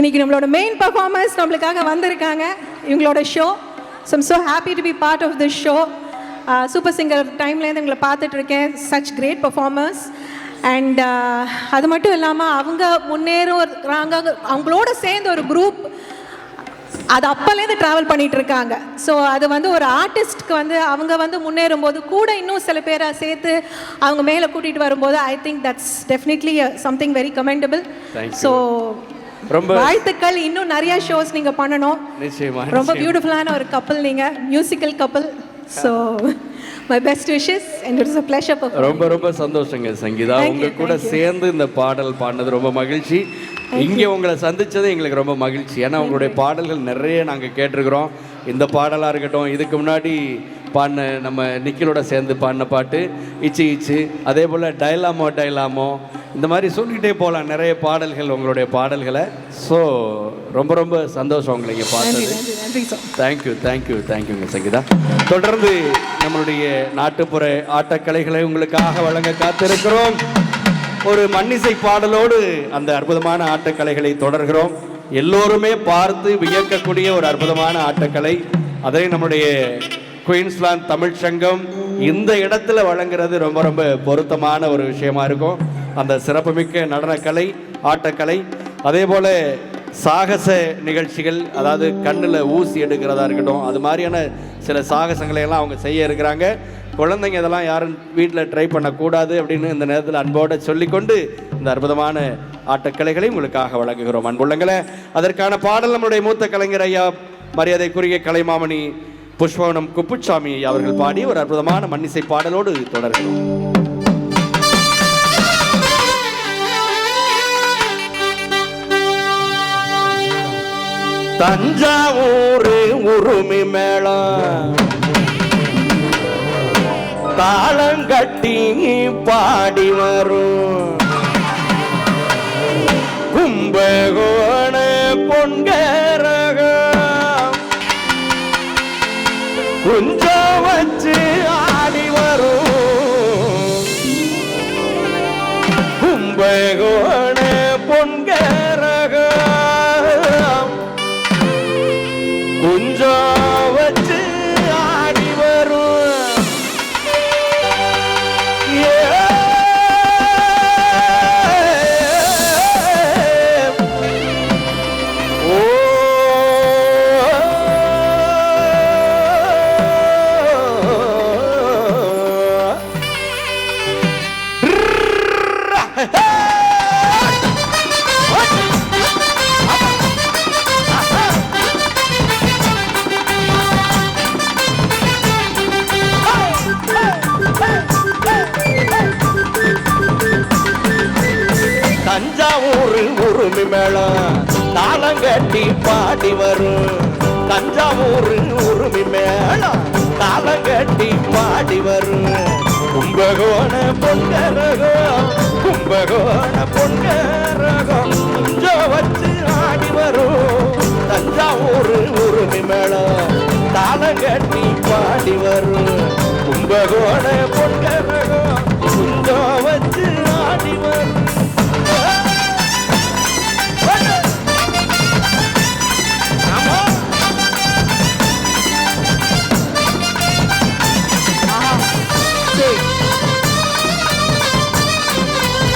இன்னைக்கு நம்மளோட main performance நம்மளுக்காக வந்திருக்காங்க இவங்களோட show. So I'm so happy to be part of this show. Super Singer டைம்லேருந்து எங்களை பார்த்துட்ருக்கேன். Such great performers. அண்ட் அது மட்டும் இல்லாமல் அவங்க முன்னேறாங்க, அவங்களோட சேர்ந்து ஒரு குரூப் அது அப்போலேருந்து ட்ராவல் பண்ணிகிட்டு இருக்காங்க. ஸோ அது வந்து ஒரு ஆர்டிஸ்ட்க்கு வந்து அவங்க வந்து முன்னேறும் போது கூட இன்னும் சில பேரை சேர்த்து அவங்க மேலே கூட்டிகிட்டு வரும்போது I think that's definitely something very commendable. So ரொம்ப வாழ்த்துக்கள். இன்னும் நிறைய ஷோஸ் நீங்கள் பண்ணணும். ரொம்ப பியூட்டிஃபுல்லான ஒரு கப்பல், நீங்கள் மியூசிக்கல் கப்பல். So my best wishes and it's a pleasure. ரொம்ப ரொம்ப சந்தோஷங்க சங்கீதா, உங்க கூட சேர்ந்து இந்த பாடல் பாடினது ரொம்ப மகிழ்ச்சி. இங்கே உங்களை சந்தித்தது எங்களுக்கு ரொம்ப மகிழ்ச்சி. ஏன்னா உங்களுடைய பாடல்கள் நிறைய நாங்கள் கேட்டிருக்கிறோம். இந்த பாடலாக இருக்கட்டும், இதுக்கு முன்னாடி பாடின நம்ம நிக்கிலோட சேர்ந்து பாடின பாட்டு இச்சு இச்சு, அதே போல் டைலாமோ இந்த மாதிரி சொல்லிகிட்டே போகலாம் நிறைய பாடல்கள் உங்களுடைய பாடல்களை. ஸோ ரொம்ப ரொம்ப சந்தோஷம் உங்களை இங்கே பார்த்தது. தேங்க்யூங்க சங்கீதா. தொடர்ந்து நம்மளுடைய நாட்டுப்புற ஆட்டக்கலைகளை உங்களுக்காக வழங்க காத்திருக்கிறோம். ஒரு மன்னிசை பாடலோடு அந்த அற்புதமான ஆட்டக்கலைகளை தொடர்கிறோம். எல்லோருமே பார்த்து வியக்கக்கூடிய ஒரு அற்புதமான ஆட்டக்கலை. அதை நம்முடைய குயின்ஸ்லாந்து தமிழ் சங்கம் இந்த இடத்துல வழங்குறது ரொம்ப ரொம்ப பொருத்தமான ஒரு விஷயமா இருக்கும். அந்த சிறப்புமிக்க நடனக்கலை, ஆட்டக்கலை, அதே போல சாகச நிகழ்ச்சிகள், அதாவது கண்ணில் ஊசி எடுக்கிறதா இருக்கட்டும், அது மாதிரியான சில சாகசங்களை எல்லாம் அவங்க செய்ய இருக்கிறாங்க. குழந்தைங்க இதெல்லாம் யாரும் வீட்டில் ட்ரை பண்ணக்கூடாது அப்படின்னு இந்த நேரத்தில் அன்போடு சொல்லிக்கொண்டு இந்த அற்புதமான ஆட்டக்கலைகளை உங்களுக்காக வழங்குகிறோம் அன்புள்ளங்களே. அதற்கான பாடல் நம்முடைய மூத்த கலைஞர் ஐயா மரியாதைக்குரிய கலைமாமணி புஷ்பவனம் குப்புச்சாமி அவர்கள் பாடி ஒரு அற்புதமான மன்னிசை பாடலோடு தொடர்கிறோம். தஞ்சாவூர் உருமி மேளம் தாளங்கட்டி பாடி வரும் கும்பகோண பொன்கரகம் குஞ்சம் வச்சு ஆடி வரும் கும்பகோண பொன்கரகம் குஞ்சம் வச்சு ஆடி வரும். தஞ்சாவூர் உருமி மேளம் தாளங்கட்டி பாடி வரும் தஞ்சாவூர் உருமி மேளம் தாளங்கட்டி பாடி வரும் கும்பகோண பொன்கரகம் கும்பகோண பொன்கரகம் குஞ்சம் வச்சு ஆடி வரும் தஞ்சாவூர் உருமி மேளம் தாளங்கட்டி பாடி வரும் கும்பகோண பொன்கரகம் குஞ்சம் வச்சு ஆடி வரும்.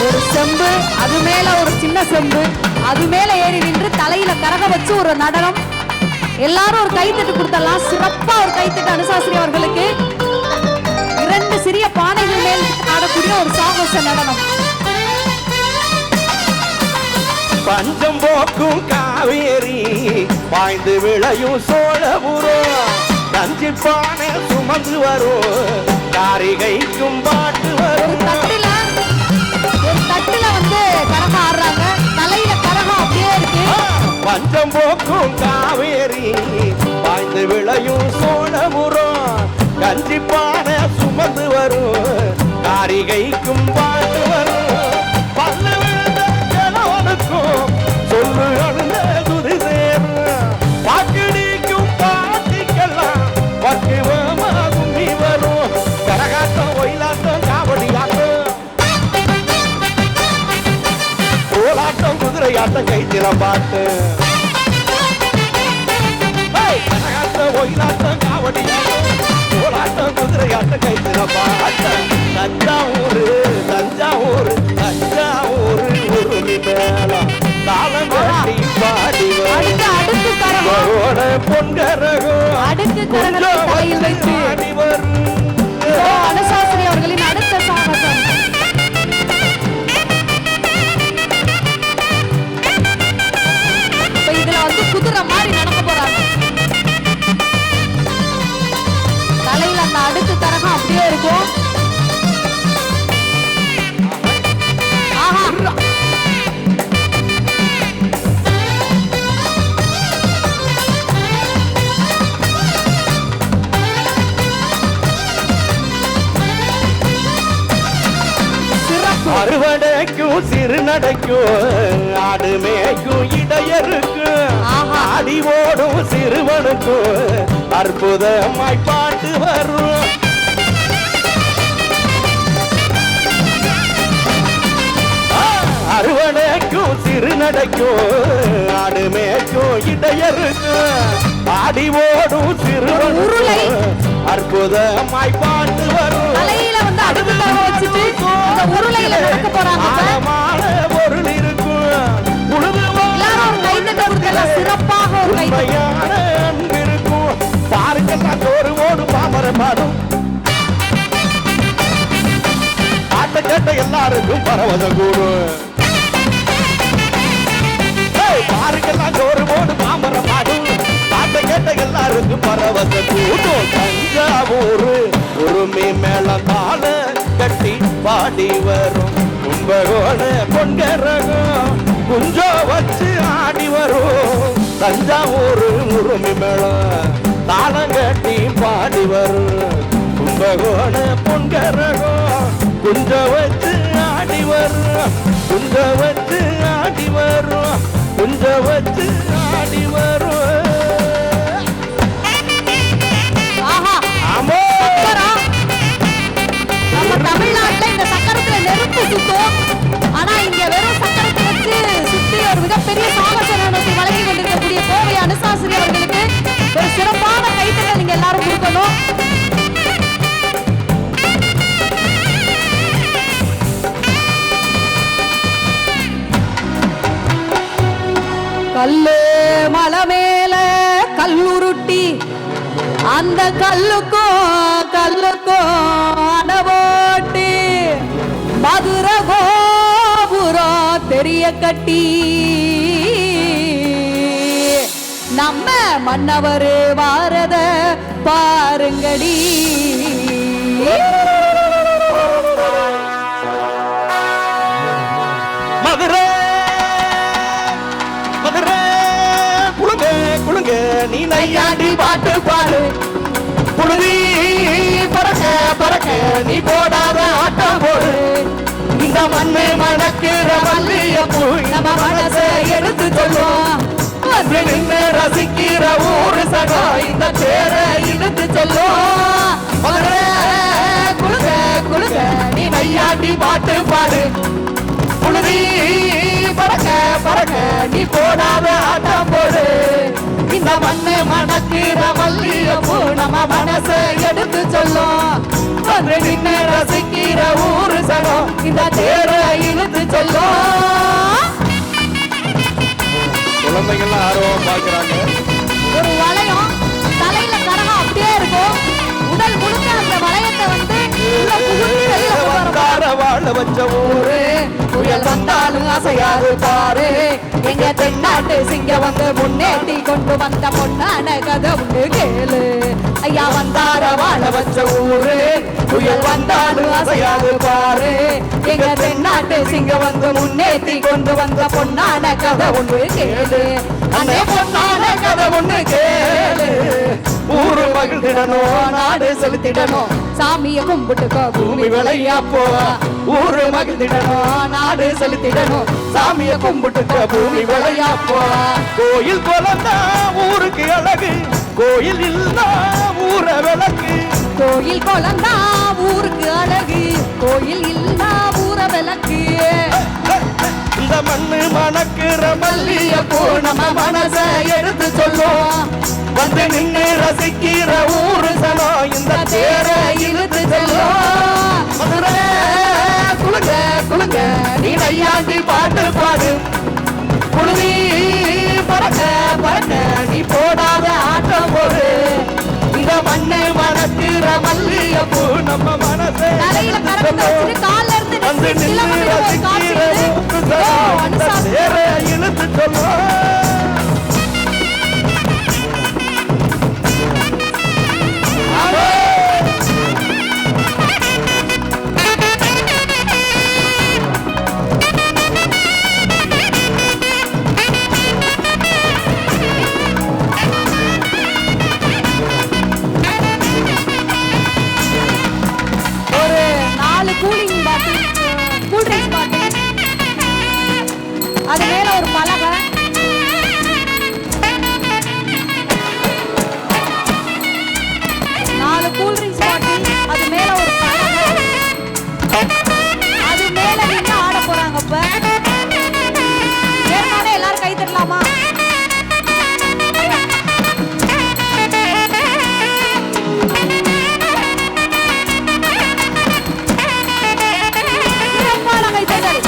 ஒரு செம்பு, அது மேல ஒரு சின்ன செம்பு, அது மேல ஏறி நின்று தலையில கரக வச்சு ஒரு நடனம். எல்லாரும் ஒரு கைத்தட்டு கொடுத்தலாம். சிறப்பா ஒரு கைத்தட்டு அனுசாஸ்திரி அவர்களுக்கு. 2 சிறிய பானைகள் மேல் ஆடக்கூடிய ஒரு சாகச நடனம். பஞ்சம் போக்கும் காவேரி பாய்ந்து விளையும் சோழபுரம் கஞ்சி பானை சுமந்து வரும் காரிகைக்கும் பாட்டு வரும். ஒரு தட்டுல வந்து கரகம் ஆடுறாங்க, தலையில கரகம் அப்படியே இருக்கு. பஞ்சம் போக்கும் காவேரி பாய்ந்து விளையும் சோழபுரம் கஞ்சி பானை சுமந்து வரும் காரிகைக்கும் பாட்டு வரும். பல்லு விழுந்த ஜனவனுக்கும் சொல்லு அழுந்த துதி சேரும் பாக்கிடிக்கும் பாட்டிக்கெல்லாம் பக்குவமா கும்மி வரும் கரகாட்டம் ஒயிலாட்டம் காவடி ஆட்டம் கோலாட்டம் குதிரை ஆட்டம் கை கைத்தில பாட்டு கரகாட்டம் ஒயிலாட்டம் காவடியாட்டம் கோலாட்டம் குதிரையாட்டம் கைத்தில பாட்டம் தஞ்சாவூர் தஞ்சாவூர் தஞ்சாவூர் உருளி மேளம் தாளம் கட்டி பாடி பொன்கரகம் அடுக்கு கரகத்தை தலையில் வைத்து அனுசாசரி அவர்களின் அடுத்த சாகசம். இப்ப இதுல வந்து குதிரை மாதிரி நடக்க போறாங்க. தலையில அந்த அடுக்கு கரகம் அப்படியே இருக்கும். ஆஹா அறுவடைக்கும் சிறு நடைக்கும் ஆடு மேய்க்கும் இடையருக்கும் ஆடி ஓடும் சிறுவனுக்கும் அற்புதமாய் பாட்டு வரும். அறுவடைக்கும் சிறு நடைக்கும் ஆடு மேய்க்கும் இடையருக்கும் ஆடி ஓடும் சிறுவனுக்கும் அற்புதமாய் பாட்டு வரும். தலையில வந்து அடுக்கு கரகம் வச்சுட்டு இந்த உருளையில நடக்க போறாங்க. பொருள் இருக்கும் எல்லாரும் ஒரு கைத்தட்ட கொடுத்தா சிறப்பாக ஒரு கைத்தட்ட அன்பு இருக்கும். பாருக்கெல்லாம் சோறு ஓடு பாமர பாடும் ஆட்ட கேட்ட எல்லாருக்கும் பரவத கூடும். பாருக்கெல்லாம் சோறு ஓடு பாமர பாடும் ஆட்ட கேட்ட எல்லாருக்கும் பரவத கூடும். தஞ்சாவூர் உரிமை மேல கால கட்டி பாடி வரும் கும்பகோண பொன்கரகம் குஞ்சோ வச்சு ஆடி வரும். தஞ்சாவூர் உரிமை மேல தாளம் கட்டி பாடி வரும் கும்பகோண பொன்கரகம் குஞ்சோ வச்சு ஆடி வரும் குஞ்சோ வச்சு ஆடி வரும் குஞ்சோ வச்சு ஆடி வரும். நம்ம தமிழ்நாட்டுல இந்த சக்கரத்துல நெருப்பு சுத்தும். ஆனா இங்க வெறும் சக்கரத்தை வச்சு சுத்தி ஒரு மிகப்பெரிய சாகசத்தை வழங்கி கொண்டிருக்கக்கூடிய கோவை அனுசாசரி அவர்களுக்கு ஒரு சிறப்பான கைத்தட்டல் நீங்க எல்லாரும் கொடுக்கணும். கல்லு மலை மேல கல்லுருட்டி அந்த கல்லுக்கும் அடவோட்டி மதுரை கோபுரம் தெரிய கட்டி நம்ம மன்னவர் வாரத பாருங்கடி. மதுரை மதுரை குழுங்க குழுங்க நீ நையாண்டி பாட்டு பாடு புழுதி பறக்க பறக்க நீ போடாத ஆட்டம் போடு. இந்த மண்ணு மணக்கிற மல்லியப்பூ நம்ம மனசை எடுத்து சொல்லும். வந்து நின்று ரசிக்கிற ஊரு சகா இந்த பேரை இழுத்து சொல்லும். மதுரை குழுங்க குழுங்க நீ நையாண்டி பாட்டு பாடு புழுதி பறக்க பறக்க நீ போடாத ஆட்டம் போடு. இந்த மண்ணு மணக்கிற மல்லியப்பூ நம்ம மனசை எடுத்து சொல்லும். வந்து நின்று ரசிக்கிற ஊரு சகம் இந்த தேரை இழுத்து சொல்லும். குழந்தைகள்லாம் ஆர்வம் பார்க்கிறாங்க. ஒரு வளையம் தலையில கரகம் அப்படியே இருக்கும். உடல் முழுக்க அந்த வளையத்தை வந்து உள்ள புகுந்து வெளியில போற வாழ வச்ச ஊரு புயல் வந்தாலும் அசையாது பாரு. எங்க தென்னாட்டு சிங்க வந்து முன்னேற்றி கொண்டு வந்த பொண்ணான கதை உண்டு கேளு. ஐயா வந்தார வாழ வச்ச ஊரு புயல் வந்தாலும் அசையாது பாரு. எங்க தென்னாட்டு சிங்க வந்து முன்னேற்றி கொண்டு வந்த பொண்ணான கதை உண்டு கேளு. அந்த பொண்ணான கதை உண்டு கேளு. ஊரு மகிழ்ந்திடணும் நாடு செலுத்திடணும் சாமிய கும்பிட்டுக்கோ பூமி விளையா போவா. ஊரு மகிழ்ந்திடணும் நாடு செலுத்திடணும் சாமிய கும்பிட்டுக்க பூமி விளையா போவா. கோயில் குழந்தா ஊருக்கு அழகு கோயில் இல்லா ஊர விளக்கு. கோயில் குழந்தா ஊருக்கு அழகு கோயில் இல்லா ஊர விளக்கு. இந்த மண்ணு மணக்கிற மல்லிகைப்பூ நம்ம மனச எடுத்து சொல்லும். வந்து நின்று ரசிக்கிற ஊரு சனம் இந்த தேரை இழுத்து செல்லும். மதுரை குளுங்க குளுங்க நீ நையாண்டி பாட்டு பாடு. குழுவி பறக்க பறக்க நீ போடாத ஆட்டம் போடு. இந்த மண்ணு மணக்கிற மல்லிகைப்பூ நம்ம மனச தலையில கரகத்தை வச்சுட்டு கால்ல இருந்து வந்து நெத்தி நின்று கிளம்புற ஒரு காட்சி ரசிக்கிற இது. ஊரு சனம் இந்த அனுசாசனம். தேரை இழுத்து சொல்லும். ஒரு 4 கூலிங் பாட்டில், கூல் ட்ரிங்க்ஸ் பாட்டில், அது மேல ஒரு பலகை, கூல் ட்ரிங்க்ஸ் பாட்டில், அது மேல ஒரு பலகை, அது மேல நின்று ஆட போறாங்க. இப்ப ஏற்கனவே எல்லாரும் கை தட்டலாமா? சிறப்பான கைத்தட்டல்.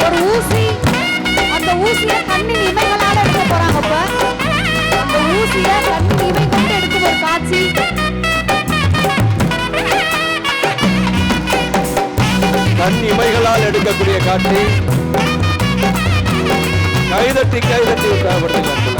ஒரு ஊசி, அந்த ஊசியை கண்ணின் இமைகளால எடுக்க போறாங்க. இப்ப அந்த ஊசியை கண்ணின் இமை கொண்டு எடுக்கும் ஒரு காட்சி. கண் இமைகளால் எடுக்கக்கூடிய காட்சி. கைதட்டி கைதட்டி உற்சாகப்படுத்துகிறார்கள்.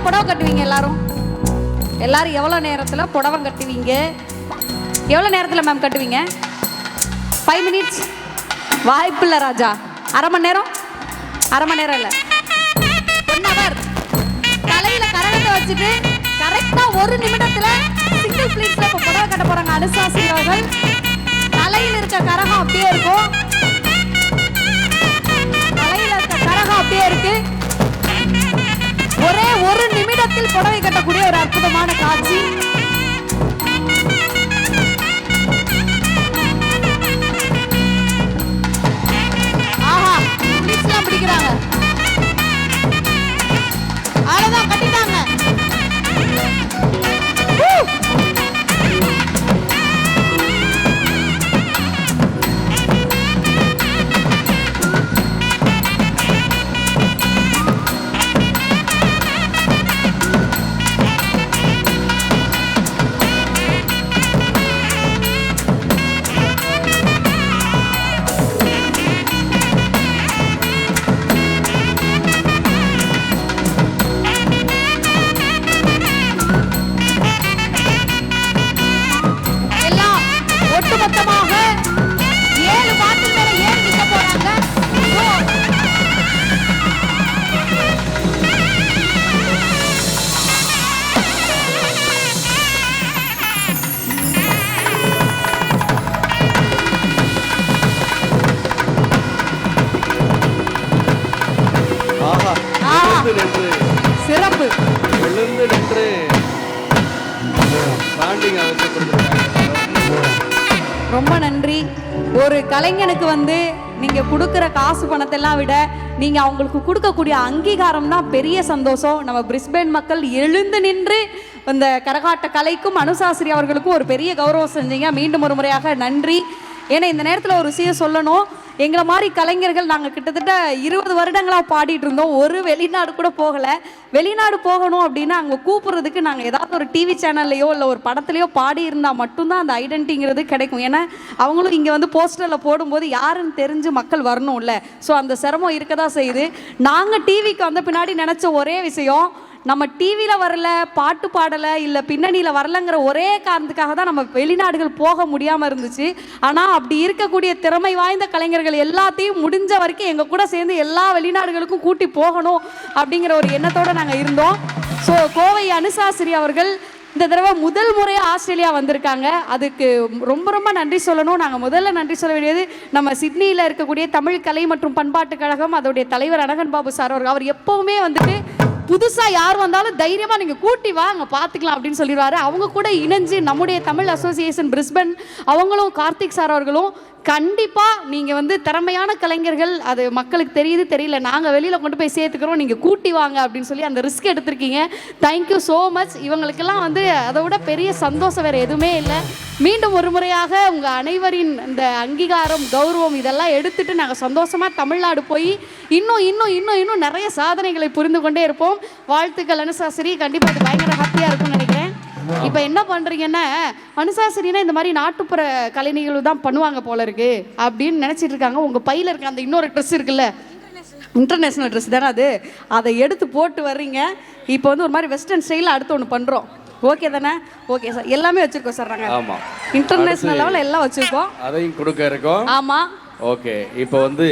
புடவை கட்டுவீங்க எல்லாரும்? எல்லாரும் எவ்வளவு நேரத்துல புடவை கட்டுவீங்க? எவ்வளவு நேரத்துல மேம் கட்டுவீங்க? 5 மினிட்ஸ்? வாய்ப்பு இல்ல ராஜா. அரை மணி நேரம்? அரை மணி நேரம் இல்ல, 1 hour. தலையில கரகத்தை வச்சுட்டு கரெக்டா 1 நிமிடத்துல சிங்கிள் பிளீட்ஸ்ல இப்ப புடவை கட்ட போறாங்க அனுசாசி அவர்கள். தலையில இருக்க கரகம் அப்படியே இருக்கும், தலையில இருக்க கரகம் அப்படியே இருக்கு. ஒரே 1 நிமிடத்தில் புடவை கட்டக்கூடிய ஒரு அற்புதமான காட்சி. ஆஹா, பிளீட்ஸ்லாம் பிடிக்கிறாங்க. அவ்வளவுதான், கட்டிட்டாங்க. நன்றிங்க வச்சு கொடுத்துருக்காங்க. ரொம்ப நன்றி. ஒரு கலைஞனுக்கு வந்து நீங்க கொடுக்குற காசு பணத்தெல்லாம் விட நீங்க அவங்களுக்கு கொடுக்கக்கூடிய அங்கீகாரம் தான் பெரிய சந்தோஷம். நம்ம பிரிஸ்பேன் மக்கள் எழுந்து நின்று இந்த கரகாட்ட கலைக்கும் அனுசாஸ்ரீ அவர்களுக்கும் ஒரு பெரிய கௌரவம் செஞ்சீங்க. மீண்டும் ஒரு முறையாக நன்றி. ஏன்னா இந்த நேரத்தில் ஒரு விஷயம் சொல்லணும். எங்களை மாதிரி கலைஞர்கள் நாங்கள் கிட்டத்தட்ட 20 வருடங்களாக பாடிட்டு இருந்தோம். ஒரு வெளிநாடு கூட போகலை. வெளிநாடு போகணும் அப்படின்னா அங்கே கூப்பிட்றதுக்கு நாங்கள் ஏதாவது ஒரு டிவி சேனல்லையோ இல்லை ஒரு படத்துலையோ பாடி இருந்தால் மட்டும்தான் அந்த ஐடென்டிட்டிங்கிறது கிடைக்கும். ஏன்னா அவங்களும் இங்கே வந்து போஸ்டரில் போடும்போது யாருன்னு தெரிஞ்சு மக்கள் வரணும்ல. ஸோ அந்த சிரமம் இருக்க தான் செய்யுது. நாங்கள் டிவிக்கு வந்த பின்னாடி நினச்ச ஒரே விஷயம், நம்ம டிவியில் வரல, பாட்டு பாடலை, இல்லை பின்னணியில் வரலங்கிற ஒரே காரணத்துக்காக தான் நம்ம வெளிநாடுகள் போக முடியாமல் இருந்துச்சு. ஆனால் அப்படி இருக்கக்கூடிய திறமை வாய்ந்த கலைஞர்கள் எல்லாத்தையும் முடிஞ்ச வரைக்கும் எங்கள் கூட சேர்ந்து எல்லா வெளிநாடுகளுக்கும் கூட்டி போகணும் அப்படிங்கிற ஒரு எண்ணத்தோடு நாங்கள் இருந்தோம். ஸோ கோவை அனுசாஸ்ரீ அவர்கள் இந்த தடவை முதல் முறையாக ஆஸ்திரேலியா வந்திருக்காங்க. அதுக்கு ரொம்ப ரொம்ப நன்றி சொல்லணும். நாங்கள் முதல்ல நன்றி சொல்ல வேண்டியது நம்ம சிட்னியில் இருக்கக்கூடிய தமிழ் கலை மற்றும் பண்பாட்டு கழகம், அதோடைய தலைவர் அனகன் பாபு சார் அவர்கள். அவர் எப்போவுமே வந்துட்டு புதுசாக யார் வந்தாலும் தைரியமாக நீங்கள் கூட்டி வாங்க பார்த்துக்கலாம் அப்படின்னு சொல்லிடுவாரு. அவங்க கூட இணைஞ்சு நம்முடைய தமிழ் அசோசியேஷன் பிரிஸ்பன் அவங்களும் கார்த்திக் சார் அவர்களும் கண்டிப்பாக நீங்கள் வந்து திறமையான கலைஞர்கள், அது மக்களுக்கு தெரியுது தெரியல, நாங்கள் வெளியில் கொண்டு போய் சேர்த்துக்கிறோம், நீங்கள் கூட்டி வாங்க அப்படின்னு சொல்லி அந்த ரிஸ்க் எடுத்திருக்கீங்க. Thank you so much. இவங்களுக்கெல்லாம் வந்து அதை விட பெரிய சந்தோஷம் வேறு எதுவுமே இல்லை. மீண்டும் ஒரு முறையாக உங்கள் அனைவரின் இந்த அங்கீகாரம், கௌரவம் இதெல்லாம் எடுத்துட்டு நாங்கள் சந்தோஷமாக தமிழ்நாடு போய் இன்னும் இன்னும் இன்னும் இன்னும் நிறைய சாதனைகளை புரிந்து கொண்டே இருப்போம். வாழ்த்துக்கள் அனுசாஸ்ரீ. கண்டிப்பாக அது பயங்கர ஹாப்பியாக இருக்கும்னு நினைக்கிறேன். இப்போ என்ன பண்ணுறீங்கன்னா, அனுசாஸ்ரீனா இந்த மாதிரி நாட்டுப்புற கலை நிகழ்வு தான் பண்ணுவாங்க போல இருக்கு அப்படின்னு நினச்சிட்டு இருக்காங்க. உங்கள் பையில் இருக்க அந்த இன்னொரு ட்ரெஸ் இருக்குல்ல, இன்டர்நேஷ்னல் ட்ரெஸ் தானே அது, அதை எடுத்து போட்டு வர்றீங்க. இப்போ வந்து ஒரு மாதிரி வெஸ்டர்ன் ஸ்டைலில் அடுத்து ஒன்று பண்ணுறோம். ஓகே தானே? Okay sir. எல்லாமே வச்சுருக்கோம் சார். நாங்கள் ஆமாம், இன்டர்நேஷ்னல் லெவலில் எல்லாம் வச்சுருக்கோம். அதையும் கொடுக்க இருக்கோம். ஆமாம். ஓகே. இப்போ வந்து